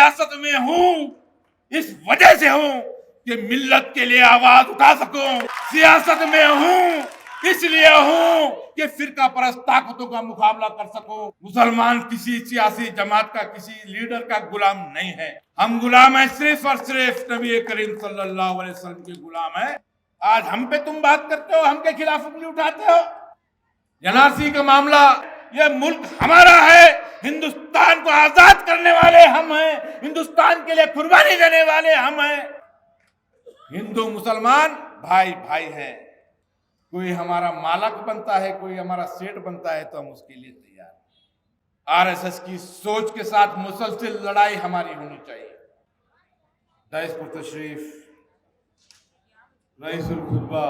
सियासत में हूं इस वजह से हूं कि मिल्लत के लिए आवाज उठा सकूं। सियासत में हूं इसलिए हूं कि फिरका परस्त ताकतों का मुकाबला कर सकूं। मुसलमान किसी सियासी जमात का, किसी लीडर का गुलाम नहीं है। हम गुलाम है सिर्फ और सिर्फ नबी करीम सल्लल्लाहु अलैहि वसल्लम के गुलाम है। आज हम पे तुम बात करते हो, हम के खिलाफ उंगली उठाते हो। एनआरसी का मामला, ये मुल्क हमारा है, हिंदुस्तान को आजाद करने वाले हम हैं, हिंदुस्तान के लिए कुर्बानी देने वाले हम हैं। हिंदू मुसलमान भाई भाई हैं। कोई हमारा मालक बनता है, कोई हमारा सेठ बनता है तो हम उसके लिए तैयार हैं। आरएसएस की सोच के साथ मुसलसल लड़ाई हमारी होनी चाहिए। दाइस पर तशरीफ रईसुल खुतबा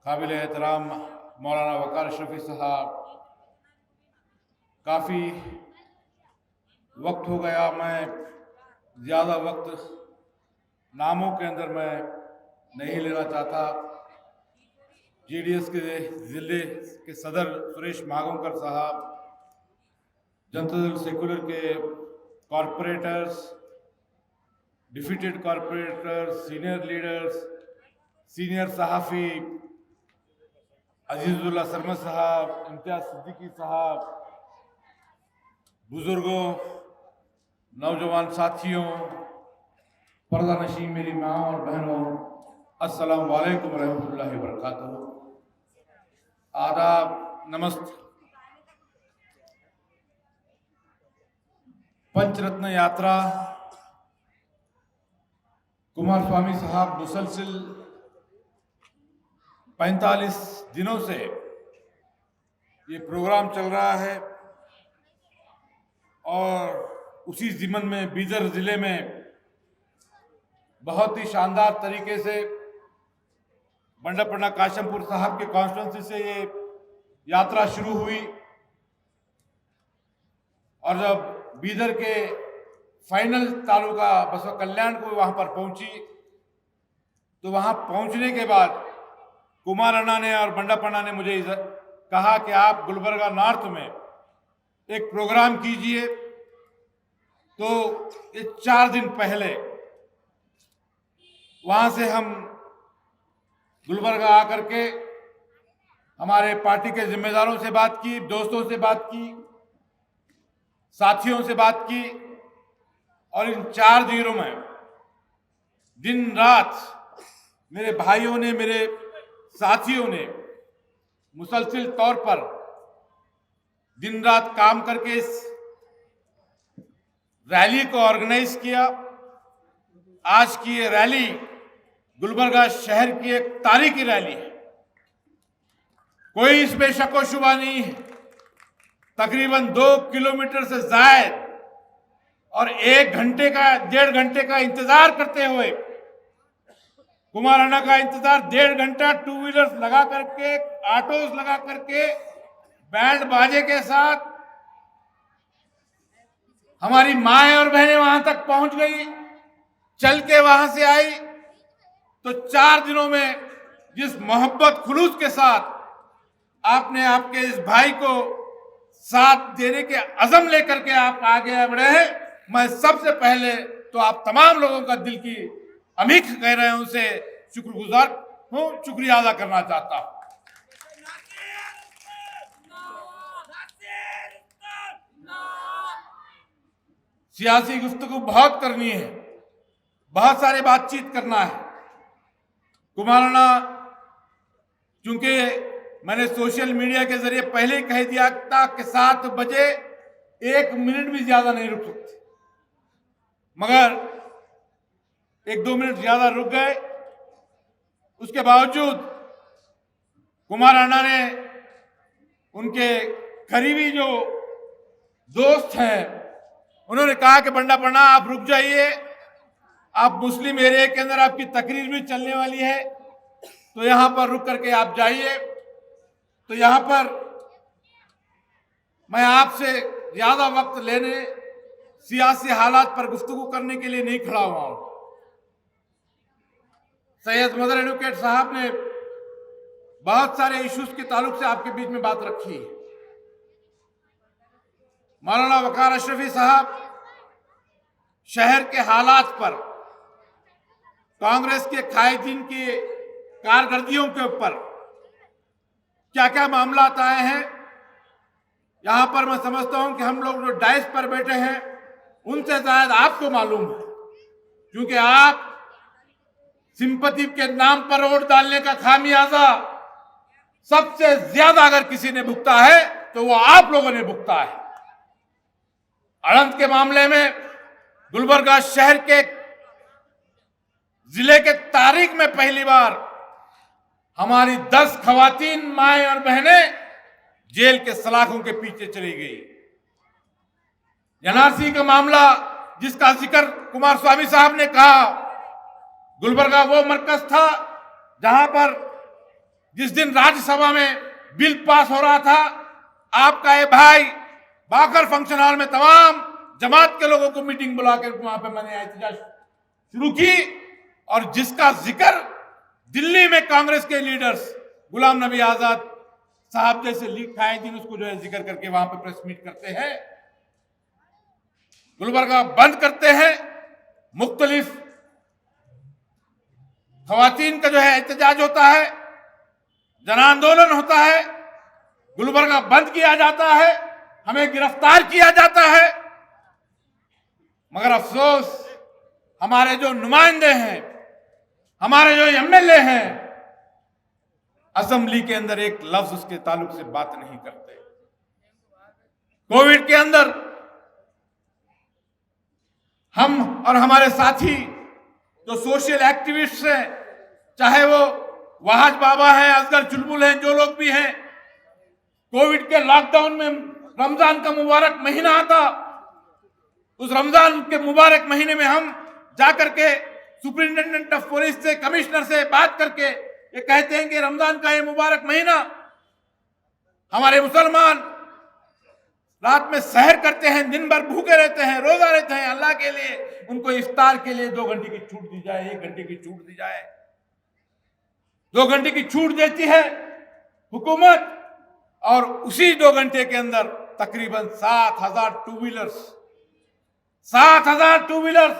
काबिल एहतराम मौलाना वकार शफी साहब, काफ़ी वक्त हो गया, मैं ज़्यादा वक्त नामों के अंदर मैं नहीं लेना चाहता। जेडीएस के ज़िले के सदर सुरेश माघोंकर साहब, जनता दल सेकुलर के corporators, defeated corporators, senior leaders, senior सहाफ़ी अजीजुल्लाह सरमद साहब, इम्तियाज सिद्दीकी साहब, बुजुर्गों, नौजवान साथियों, पर्दा नशीं मेरी माँ और बहनों, अस्सलाम वालेकुम रहमतुल्लाहि व बरकातहू। आदाब, नमस्ते। पंचरत्न यात्रा कुमार स्वामी साहब मुसलसिल 45 दिनों से ये प्रोग्राम चल रहा है और उसी ज़िमन में बीदर ज़िले में बहुत ही शानदार तरीके से बंडापन्ना काशमपुर साहब के कॉन्स्टिट्यूंसी से ये यात्रा शुरू हुई और जब बीदर के फाइनल तालुका बसवा कल्याण को वहाँ पर पहुँची तो वहाँ पहुँचने के बाद कुमार अन्ना ने और बंडापन्ना ने मुझे कहा कि आप गुलबर्गा नॉर्थ में एक प्रोग्राम कीजिए। तो ये 4 दिन पहले वहाँ से हम गुलबर्गा आकर के हमारे पार्टी के जिम्मेदारों से बात की, दोस्तों से बात की, साथियों से बात की और इन 4 दिनों में दिन रात मेरे भाइयों ने, मेरे साथियों ने मुसलसिल तौर पर दिन रात काम करके इस रैली को ऑर्गेनाइज किया। आज की ये रैली गुलबर्गा शहर की एक तारीखी रैली है, कोई इसमें शक व शुबा नहीं है। तकरीबन 2 किलोमीटर से जायद और 1.5 घंटे का इंतजार करते हुए, कुमार अन्ना का इंतजार 1.5 घंटा, 2 व्हीलर्स लगा करके, ऑटोस लगा करके, बैंड बाजे के साथ हमारी माएं और बहनें वहां तक पहुंच गई, चल के वहां से आई। तो 4 दिनों में जिस मोहब्बत खुलूस के साथ आपने आपके इस भाई को साथ देने के अज़म लेकर के आप आगे बढ़े हैं, मैं सबसे पहले तो आप तमाम लोगों का दिल की अमीख कह रहे हैं उनसे शुक्रगुजार हूं, शुक्रिया अदा करना चाहता हूं। सियासी गुफ्तगू बहुत करनी है, बहुत सारे बातचीत करना है। कुमार अन्ना, चूंकि मैंने सोशल मीडिया के जरिए पहले ही कह दिया था कि 7 बजे 1 मिनट भी ज्यादा नहीं रुक सकते, मगर 1-2 मिनट ज्यादा रुक गए। उसके बावजूद कुमार अन्ना ने उनके करीबी जो दोस्त हैं उन्होंने कहा कि बंडापन्ना आप रुक जाइए, आप मुस्लिम एरिया के अंदर आपकी तकरीर भी चलने वाली है, तो यहां पर रुक करके आप जाइए। तो यहां पर मैं आपसे ज्यादा वक्त लेने, सियासी हालात पर गुफ्तगू करने के लिए नहीं खड़ा हुआ हूं। सैयद मदर एडवोकेट साहब ने बहुत सारे इश्यूज के ताल्लुक से आपके बीच में बात रखी है। मौलाना वकार अशरफी साहब शहर के हालात पर, कांग्रेस के कायदीन की कारकर्दगियों के ऊपर क्या क्या मामला आए हैं, यहां पर मैं समझता हूं कि हम लोग जो डाइस पर बैठे हैं उनसे शायद आपको मालूम है, क्योंकि आप सिंपैथी के नाम पर वोट डालने का खामियाजा सबसे ज्यादा अगर किसी ने भुगता है तो वो आप लोगों ने भुगता है। अड़ंत के मामले में गुलबर्गा शहर के जिले के तारीख में पहली बार हमारी 10 खवातीन माएं और बहनें जेल के सलाखों के पीछे चली गई। एनआरसी का मामला जिसका जिक्र कुमार स्वामी साहब ने कहा, गुलबर्गा वो मरकज था जहां पर जिस दिन राज्यसभा में बिल पास हो रहा था, आपका ये भाई बाकर फंक्शन हॉल में तमाम जमात के लोगों को मीटिंग बुलाकर वहां पर मैंने एहतजाज शुरू की, और जिसका जिक्र दिल्ली में कांग्रेस के लीडर्स गुलाम नबी आजाद साहब जैसे लीग कायदीन उसको जो है जिक्र करके वहां पर प्रेस मीट करते हैं, गुलबर्गा बंद करते हैं, मुख्तलिफ खवातीन का जो है एहतजाज होता है, जन आंदोलन होता है, गुलबर्गा बंद किया जाता है, हमें गिरफ्तार किया जाता है। मगर अफसोस हमारे जो नुमाइंदे हैं, हमारे जो एमएलए हैं, असेंबली के अंदर एक लफ्ज उसके ताल्लुक से बात नहीं करते। कोविड के अंदर हम और हमारे साथी जो सोशल एक्टिविस्ट हैं, चाहे वो वहाज बाबा हैं, असगर चुलबुल हैं, जो लोग भी हैं, कोविड के लॉकडाउन में रमजान का मुबारक महीना आता, उस रमजान के मुबारक महीने में हम जाकर के सुपरिंटेंडेंट ऑफ पुलिस से, कमिश्नर से बात करके ये कहते हैं कि रमजान का ये मुबारक महीना हमारे मुसलमान रात में सहर करते हैं, दिन भर भूखे रहते हैं, रोजा रहते हैं अल्लाह के लिए, उनको इफ्तार के लिए 2 घंटे की छूट दी जाए, 1 घंटे की छूट दी जाए। 2 घंटे की छूट देती है हुकूमत, और उसी 2 घंटे के अंदर तकरीबन 7,000 टू व्हीलर्स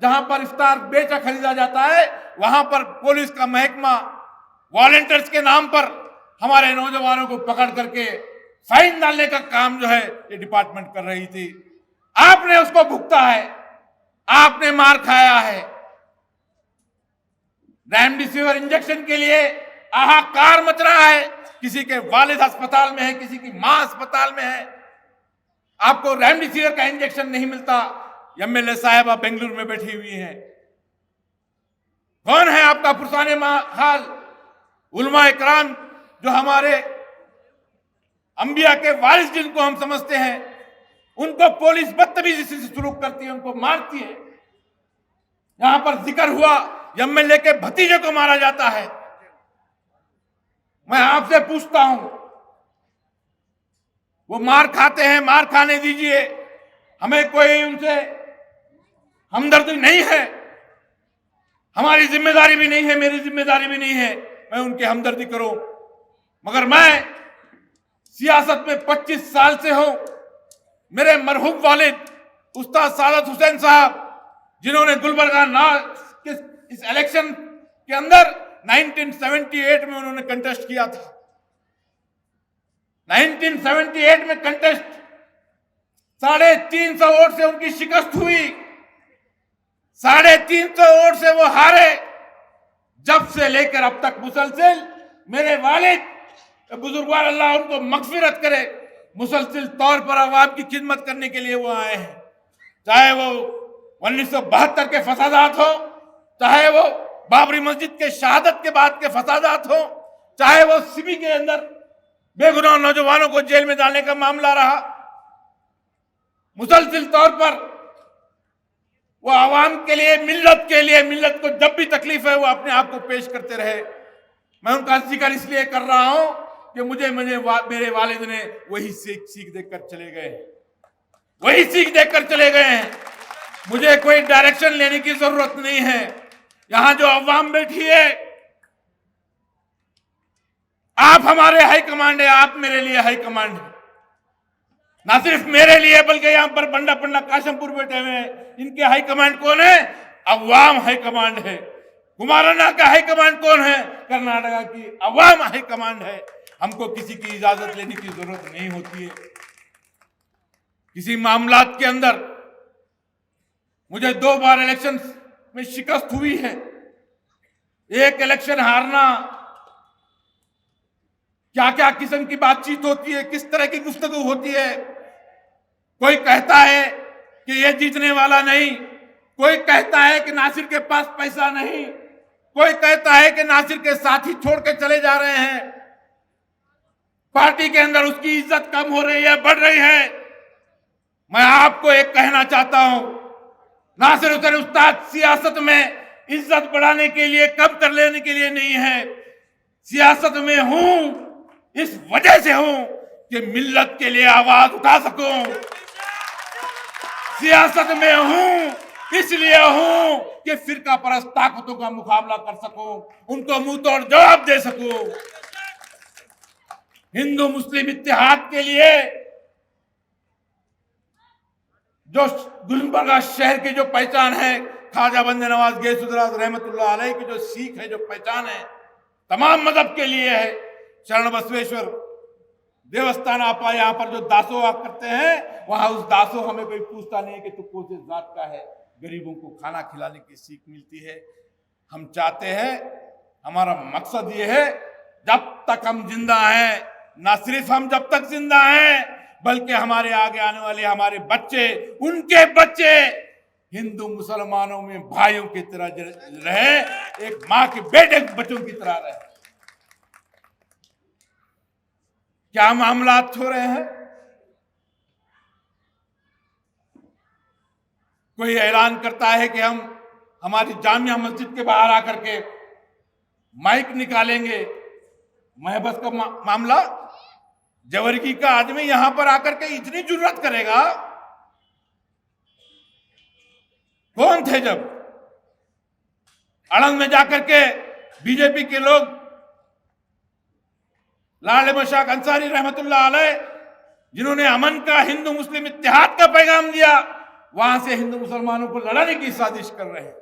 जहां पर इफ्तार बेचा खरीदा जाता है, वहां पर पुलिस का महकमा वॉलंटियर्स के नाम पर हमारे नौजवानों को पकड़ करके फाइन डालने का काम जो है ये डिपार्टमेंट कर रही थी। आपने उसको भुगता है, आपने मार खाया है। रेमडेसिविर इंजेक्शन के लिए हाहाकार मच रहा है, किसी के वालिद अस्पताल में है, किसी की मां अस्पताल में है, आपको रेमडेसिविर का इंजेक्शन नहीं मिलता। एमएलए साहिबा बेंगलुरु में बैठी हुई हैं। कौन है आपका पुरसाने हाल? उलमा इकराम जो हमारे अंबिया के वारिस जिनको हम समझते हैं, उनको पुलिस बदतमीजी से सलूक करती है, उनको मारती है। यहां पर जिक्र हुआ एमएलए के भतीजे को मारा जाता है। मैं आपसे पूछता हूं, वो मार खाते हैं, मार खाने दीजिए, हमें कोई उनसे हमदर्दी नहीं है, हमारी जिम्मेदारी भी नहीं है, मेरी जिम्मेदारी भी नहीं है मैं उनकी हमदर्दी करूं। मगर मैं सियासत में 25 साल से हूं। मेरे मरहूम वालिद उस्ताद सादत हुसैन साहब, जिन्होंने गुलबर्गा इस इलेक्शन के अंदर 1978 में उन्होंने कंटेस्ट किया था। 1978 में कंटेस्ट 350 वोट से उनकी शिकस्त हुई, 350 वोट से वो हारे। जब से लेकर अब तक मुसलसिल मेरे वालिद बुजुर्गवार अल्लाह उनको मगफिरत करे, मुसलसिल तौर पर अवाम की खिदमत करने के लिए वो आए हैं। चाहे वो 1972 के फसादात हो, चाहे वो बाबरी मस्जिद के शहादत के बाद के फसादात हो, चाहे वो सिमी के अंदर बेगुनाह नौजवानों को जेल में डालने का मामला रहा, मुसलसिल तौर पर वो आवाम के लिए, मिल्लत को जब भी तकलीफ है वो अपने आप को पेश करते रहे। मैं उनका जिक्र इसलिए कर रहा हूं कि मुझे मेरे वालिद ने वही सीख देकर चले गए हैं, वही सीख देकर चले गए हैं। मुझे कोई डायरेक्शन लेने की जरूरत नहीं है। यहां जो अवाम बैठी है, आप हमारे हाई कमांड है, आप मेरे लिए हाई कमांड है। ना सिर्फ मेरे लिए बल्कि यहाँ पर बंडा पंडा काशमपुर बैठे हुए हैं, इनके हाईकमांड कौन है? अवाम हाईकमांड है। कुमारन्ना का हाईकमांड कौन है? कर्नाटका की अवाम हाईकमांड है। हमको किसी की इजाजत लेने की जरूरत नहीं होती है। किसी मामलात के अंदर मुझे 2 बार इलेक्शन में शिकस्त हुई है। एक इलेक्शन हारना, क्या क्या किस्म की बातचीत होती है, किस तरह की गुफ्तगू होती है। कोई कहता है कि ये जीतने वाला नहीं, कोई कहता है कि नासिर के पास पैसा नहीं, कोई कहता है कि नासिर के साथी छोड़ के चले जा रहे हैं, पार्टी के अंदर उसकी इज्जत कम हो रही है, बढ़ रही है। मैं आपको एक कहना चाहता हूं, नासिर हुसैन उस्ताद सियासत में इज्जत बढ़ाने के लिए, कम कर लेने के लिए नहीं है। सियासत में हूं इस वजह से हूं कि मिल्लत के लिए आवाज उठा सकूं। सियासत में हूं इसलिए हूं कि फिरका परस्त ताकतों का मुकाबला कर सकूं, उनको मुंह तोड़ जवाब दे सकूं। हिंदू मुस्लिम इत्तेहाद के लिए जो गुलबर्गा शहर की जो पहचान है, ख्वाजा बंदे नवाज गैसुद्दौला रहमतुल्लाह अलैह की जो सीख है, जो पहचान है, तमाम मजहब के लिए है। शरण बसवेश्वर देवस्थान आपा यहाँ पर जो दासोह करते हैं, वहां उस दासोह हमें कोई पूछता नहीं है कि तू कौन से जात का है। गरीबों को खाना खिलाने की सीख मिलती है। हम चाहते हैं, हमारा मकसद ये है, जब तक हम जिंदा हैं, ना सिर्फ हम जब तक जिंदा हैं बल्कि हमारे आगे आने वाले हमारे बच्चे, उनके बच्चे हिंदू मुसलमानों में भाइयों की तरह रहे, एक माँ के बेटे बच्चों की तरह रहे। क्या मामलात हो रहे हैं? कोई ऐलान करता है कि हम हमारी जामिया मस्जिद के बाहर आकर के माइक निकालेंगे। महबस का मामला, जवरगी का आदमी यहां पर आकर के इतनी जुर्रत करेगा? कौन थे जब आनंद में जाकर के बीजेपी के लोग, लाल अहमद शाह अंसारी रहमतुल्लाह अलैह, जिन्होंने अमन का, हिंदू मुस्लिम इत्तेहाद का पैगाम दिया, वहां से हिंदू मुसलमानों को लड़ाने की साजिश कर रहे हैं।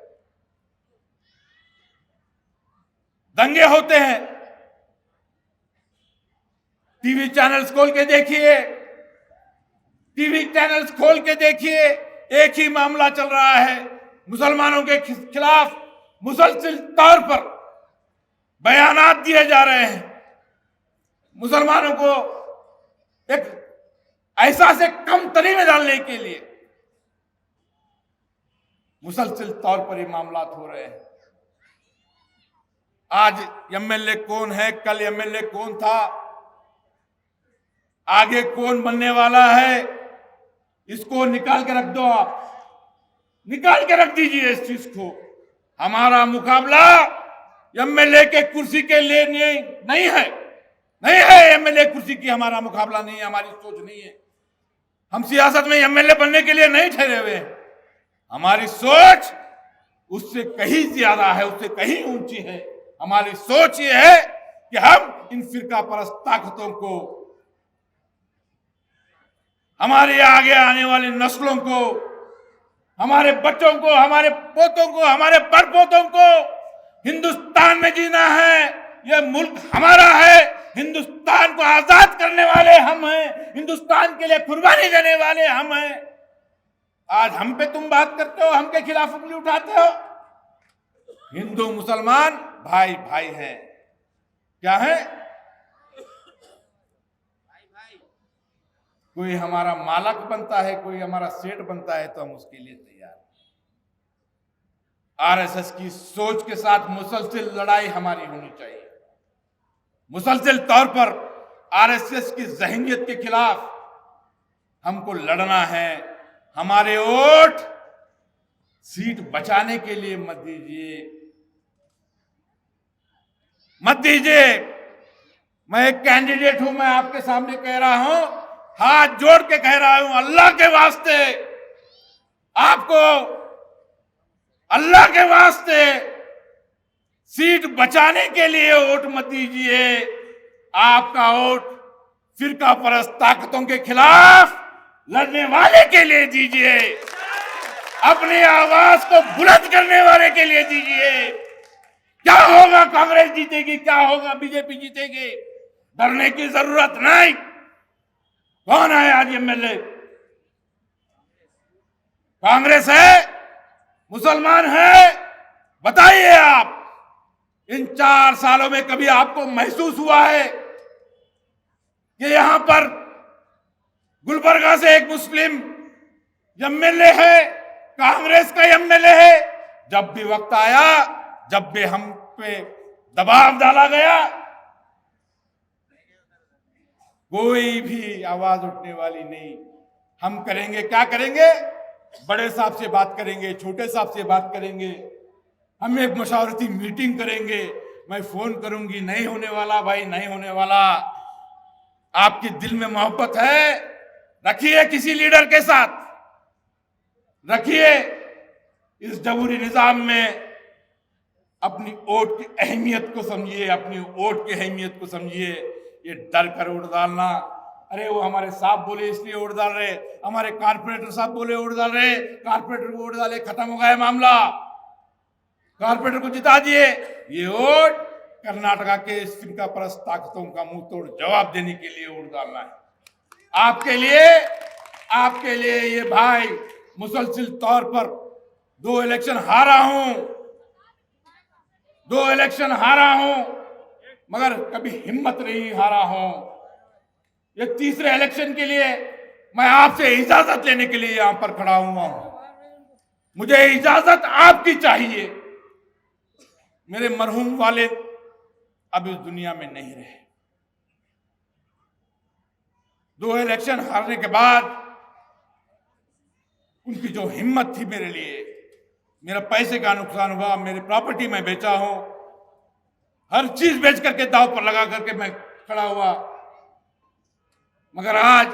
दंगे होते हैं, टीवी चैनल्स खोल के देखिए, टीवी चैनल्स खोल के देखिए, एक ही मामला चल रहा है। मुसलमानों के खिलाफ मुसलसल तौर पर बयानात दिए जा रहे हैं। मुसलमानों को एक ऐसा से कम तरी में डालने के लिए मुसलसल तौर पर ये मामलात हो रहे हैं। आज एमएलए कौन है, कल एमएलए कौन था, आगे कौन बनने वाला है, इसको निकाल के रख दो। आप निकाल के रख दीजिए इस चीज को। हमारा मुकाबला एमएलए के कुर्सी के लिए नहीं है, नहीं है। एमएलए कुर्सी की हमारा मुकाबला नहीं है, हमारी सोच नहीं है। हम सियासत में एमएलए बनने के लिए नहीं ठहरे हुए हैं। हमारी सोच उससे कहीं ज्यादा है, उससे कहीं ऊंची है। हमारी सोच ये है कि हम इन फिरका परस्त ताकतों को, हमारे आगे आने वाली नस्लों को, हमारे बच्चों को, हमारे पोतों को, हमारे परपोतों को हिंदुस्तान में जीना है। यह मुल्क हमारा है। हिंदुस्तान को आजाद करने वाले हम हैं, हिंदुस्तान के लिए कुर्बानी देने वाले हम हैं। आज हम पे तुम बात करते हो, हम के खिलाफ उंगली उठाते हो। हिंदू मुसलमान भाई भाई हैं। क्या है? कोई हमारा मालक बनता है, कोई हमारा सेठ बनता है तो हम उसके लिए तैयार। आरएसएस की सोच के साथ मुसलसल लड़ाई हमारी होनी चाहिए। मुसलसल तौर पर आरएसएस की ज़हनियत के खिलाफ हमको लड़ना है। हमारे वोट सीट बचाने के लिए मत दीजिए, मत दीजिए। मैं एक कैंडिडेट हूं, मैं आपके सामने कह रहा हूं, हाथ जोड़ के कह रहा हूं, अल्लाह के वास्ते आपको, अल्लाह के वास्ते सीट बचाने के लिए वोट मत दीजिए। आपका वोट फिरका परस्त ताकतों के खिलाफ लड़ने वाले के लिए दीजिए, अपनी आवाज को बुलंद करने वाले के लिए दीजिए। क्या होगा, कांग्रेस जीतेगी, क्या होगा, बीजेपी जीतेगी, डरने की जरूरत नहीं। कौन है आज एमएलए? कांग्रेस है, मुसलमान है? बताइए आप, इन 4 सालों में कभी आपको महसूस हुआ है कि यहां पर गुलबर्गा से एक मुस्लिम एमएलए है, कांग्रेस का एमएलए है? जब भी वक्त आया, जब भी हम पे दबाव डाला गया, कोई भी आवाज उठने वाली नहीं। हम करेंगे, क्या करेंगे? बड़े साहब से बात करेंगे, छोटे साहब से बात करेंगे, हम एक मशावरती मीटिंग करेंगे। मैं फोन करूंगी, नहीं होने वाला भाई, नहीं होने वाला। आपके दिल में मोहब्बत है, रखिए किसी लीडर के साथ, रखिए। इस जबूरी निजाम में अपनी वोट की अहमियत को समझिए, अपनी वोट की अहमियत को समझिए। ये डर कर वोट डालना, अरे वो हमारे साहब बोले इसलिए वोट डाल रहे, हमारे कारपोरेटर साहब बोले वोट डाल रहे, कारपोरेटर को वोट डाले, खत्म हो गया मामला, कारपोरेटर को जिता दिए। ये वोट कर्नाटका के फिरका परस्त ताकतों का मुंह तोड़ जवाब देने के लिए वोट डालना है। आपके लिए ये भाई मुसलसिल तौर पर 2 इलेक्शन हारा हूं, 2 इलेक्शन हारा हूं, मगर कभी हिम्मत नहीं हारा हूं। ये तीसरे इलेक्शन के लिए मैं आपसे इजाजत लेने के लिए यहां पर खड़ा हुआ हूं। मुझे इजाजत आपकी चाहिए। मेरे मरहूम वाले अब इस दुनिया में नहीं रहे। 2 इलेक्शन हारने के बाद उनकी जो हिम्मत थी मेरे लिए, मेरा पैसे का नुकसान हुआ, मेरी प्रॉपर्टी मैं बेचा हूं, हर चीज बेच करके दांव पर लगा करके मैं खड़ा हुआ, मगर आज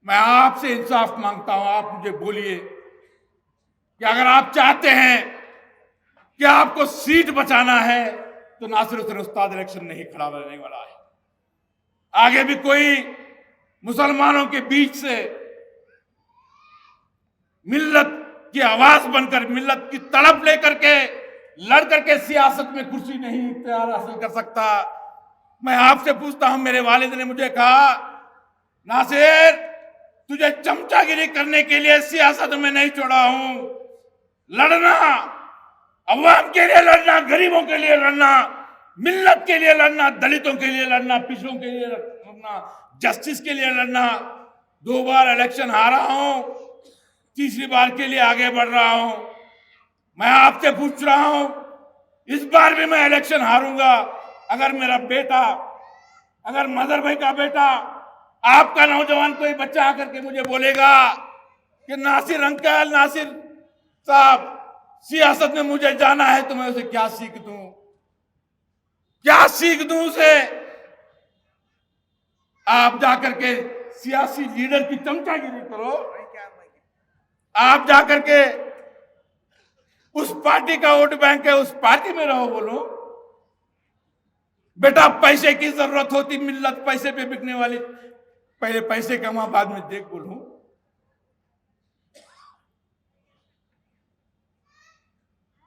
मैं आपसे इंसाफ मांगता हूं। आप मुझे बोलिए कि अगर आप चाहते हैं कि आपको सीट बचाना है तो नासिर हुसैन उस्ताद इलेक्शन नहीं खड़ा रहने वाला है। आगे भी कोई मुसलमानों के बीच से मिल्लत की आवाज बनकर, मिल्लत की तड़प लेकर के लड़ करके सियासत में कुर्सी नहीं इख्तियार हासिल कर सकता। मैं आपसे पूछता हूं, मेरे वालिद ने मुझे कहा, नासिर तुझे चमचागिरी करने के लिए सियासत में नहीं छोड़ा हूं, लड़ना, अवाम के लिए लड़ना, गरीबों के लिए लड़ना, मिल्लत के लिए लड़ना, दलितों के लिए लड़ना, पिछड़ों के लिए लड़ना, जस्टिस के लिए लड़ना। 2 बार इलेक्शन हारा हूं, तीसरी बार के लिए आगे बढ़ रहा हूं। मैं आपसे पूछ रहा हूं, इस बार भी मैं इलेक्शन हारूंगा। अगर मेरा बेटा, अगर मदर भाई का बेटा, आपका नौजवान कोई बच्चा आकर के मुझे बोलेगा कि नासिर अंकल, नासिर साहब, सियासत में मुझे जाना है, तो मैं उसे क्या सीख दूं, क्या सीख दूं उसे? आप जाकर के सियासी लीडर की चमचागिरी करो, आप जाकर के उस पार्टी का वोट बैंक है, उस पार्टी में रहो, बोलो बेटा पैसे की जरूरत होती, मिल्लत पैसे पे बिकने वाली, पहले पैसे कमा बाद में देख, बोलूं।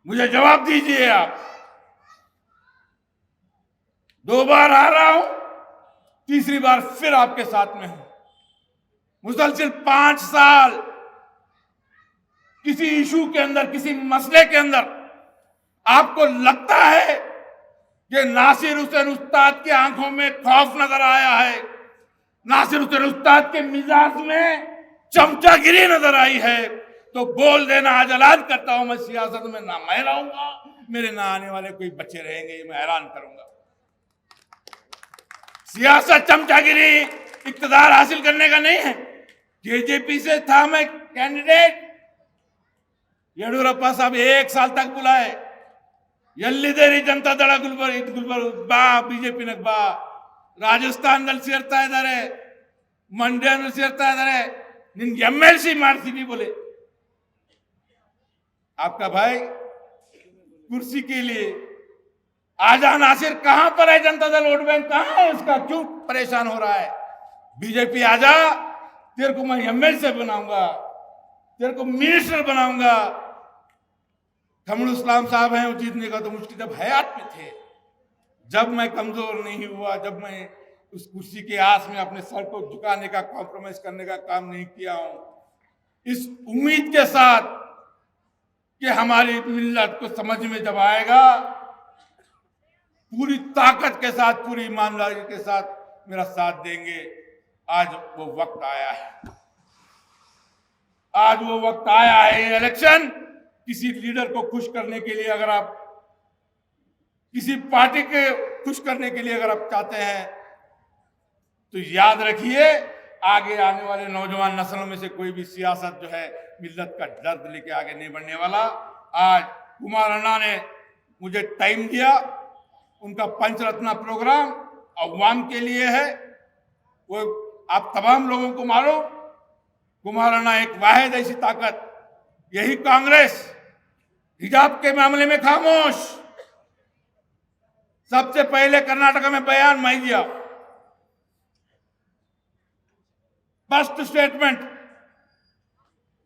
मुझे जवाब दीजिए आप। 2 बार हारा हूं, तीसरी बार फिर आपके साथ में हूं। मुसलसिल 5 साल किसी इशू के अंदर, किसी मसले के अंदर आपको लगता है कि नासिर हुसैन उस्ताद की आंखों में खौफ नजर आया है, नासिर हुसैन उस्ताद के मिजाज में चमचागिरी नजर आई है, तो बोल देना, आज ऐलान करता हूं, मैं सियासत में ना मैं रहूंगा, मेरे ना आने वाले कोई बच्चे रहेंगे, मैं ऐलान करूंगा। सियासत चमचागिरी इक्तदार हासिल करने का नहीं है। जेजेपी से था मैं कैंडिडेट, येडियुरप्पा साहब 1 साल तक बुलाए, ಎಲ್ಲಿದ್ದೀರಿ ಜನತಾ ದಳ ಗುಲ್ಬರ್ಗ ಬಾ, ಬಿಜೆಪಿನಾಗ ಬಾ, ರಾಜಸ್ಥಾನದಲ್ಲಿ ಸೇರ್ತಾ ಇದ್ದಾರೆ, ಮಂಡ್ಯನಲ್ಲಿ ಸೇರ್ತಾ ಇದ್ದಾರೆ, ನಿನ್ಗೆ MLC ಮಾಡ್ತೀನಿ बोले। आपका भाई कुर्सी के लिए आजा नासिर कहां पर है? जनता दल वोट बैंक कहां है उसका? क्यों परेशान हो रहा है? बीजेपी आजा, तेरे को मैं एमएलसी बनाऊंगा, तेरे को मिनिस्टर बनाऊंगा। कमरुल इस्लाम साहब हैं, वो जीतने का तो मुश्किल जब हयात में थे, जब मैं कमजोर नहीं हुआ, जब मैं उस कुर्सी के आस में अपने सर को झुकाने का, कॉम्प्रोमाइज करने का काम नहीं किया हूं, इस उम्मीद के साथ कि हमारी मिल्लत को समझ में जब आएगा, पूरी ताकत के साथ, पूरी ईमानदारी के साथ मेरा साथ देंगे। आज वो वक्त आया है, आज वो वक्त आया है। इलेक्शन किसी लीडर को खुश करने के लिए, अगर आप किसी पार्टी के खुश करने के लिए अगर आप चाहते हैं, तो याद रखिए आगे आने वाले नौजवान नस्लों में से कोई भी सियासत जो है मिल्लत का दर्द लेके आगे नहीं बढ़ने वाला। आज कुमार अन्ना ने मुझे टाइम दिया, उनका पंचरत्न प्रोग्राम अवाम के लिए है, वो आप तमाम लोगों को मालूम। कुमार अन्ना एक वाहिद ऐसी ताकत, यही कांग्रेस हिजाब के मामले में खामोश, सबसे पहले कर्नाटक में बयान मैं दिया, फर्स्ट स्टेटमेंट,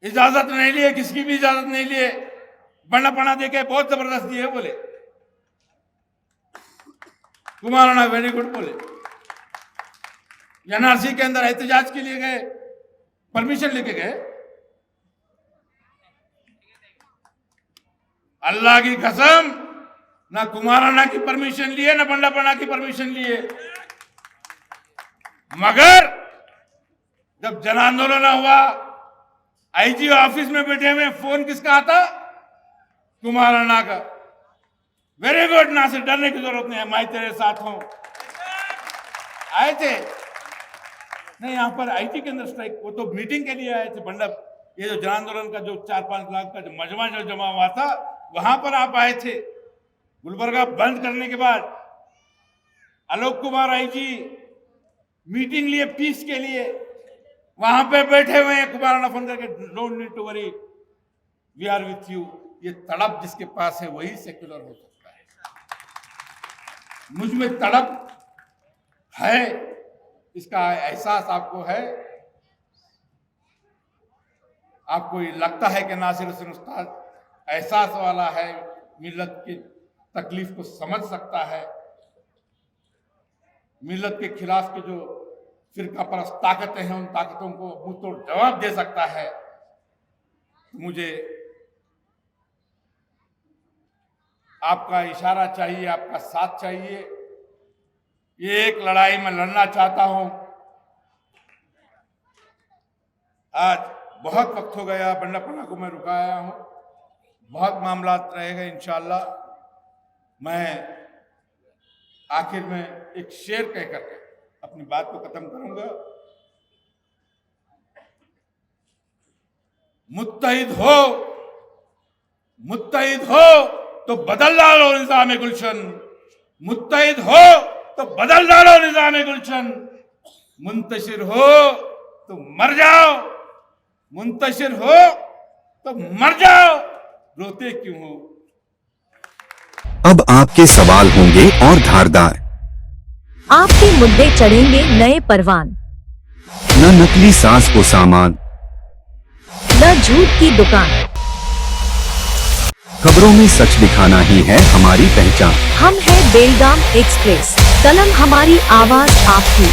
इजाजत नहीं लिए, किसकी भी इजाजत नहीं लिए, बना पना देके बहुत जबरदस्त दिए बोले। कुमार अन्ना वेरी गुड बोले। एनआरसी के अंदर एहतजाज के लिए गए, परमिशन लेके गए। अल्लाह की कसम, ना कुमार अन्ना की परमिशन लिए, ना बंडा पना की परमिशन लिए। मगर जब जन आंदोलन हुआ, आईजी ऑफिस में बैठे हुए, फोन किसका आता? कुमार अन्ना का। वेरी गुड, ना से डरने की जरूरत नहीं है, मैं तेरे साथ हूं। आए थे नहीं, यहां पर आईटी के अंदर स्ट्राइक, वो तो मीटिंग के लिए आए थे। बंडा ये जो जन आंदोलन का जो 4-5 लाख का जो मजमा जो जमा हुआ था, वहां पर आप आए थे। गुलबर्गा बंद करने के बाद आलोक कुमार आईजी मीटिंग लिए, पीस के लिए, वहां पे बैठे हुए हैं। कुमार अन्ना फोन करके, don't need to worry, we are with you. ये तड़प जिसके पास है वही सेक्युलर हो सकता है। मुझ में तड़प है, इसका एहसास आपको है। आपको ये लगता है कि नासिर हुसैन उस्ताद एहसास वाला है, मिल्लत की तकलीफ को समझ सकता है, मिल्लत के खिलाफ के जो फिरका परस्त ताकतें हैं, उन ताकतों को मुंह तोड़ जवाब दे सकता है। मुझे आपका इशारा चाहिए, आपका साथ चाहिए। ये एक लड़ाई में लड़ना चाहता हूं। आज बहुत वक्त हो गया, बंडा पना को मैं रुकाया हूं, बहुत मामला रहेगा इंशाअल्लाह। मैं आखिर में एक शेर कहकर अपनी बात को खत्म करूंगा। मुत्तहिद हो तो बदल डालो निज़ाम गुलशन, मुत्तहिद हो तो बदल डालो निज़ाम गुलशन, मुंतशिर हो तो मर जाओ, मुंतशिर हो तो मर जाओ, रोते क्यों हो। अब आपके सवाल होंगे और धारदार, आपके मुद्दे चढ़ेंगे नए परवान, न नकली सास को सामान, न झूठ की दुकान। खबरों में सच दिखाना ही है हमारी पहचान। हम है बेलगाम एक्सप्रेस, कलम हमारी, आवाज आपकी।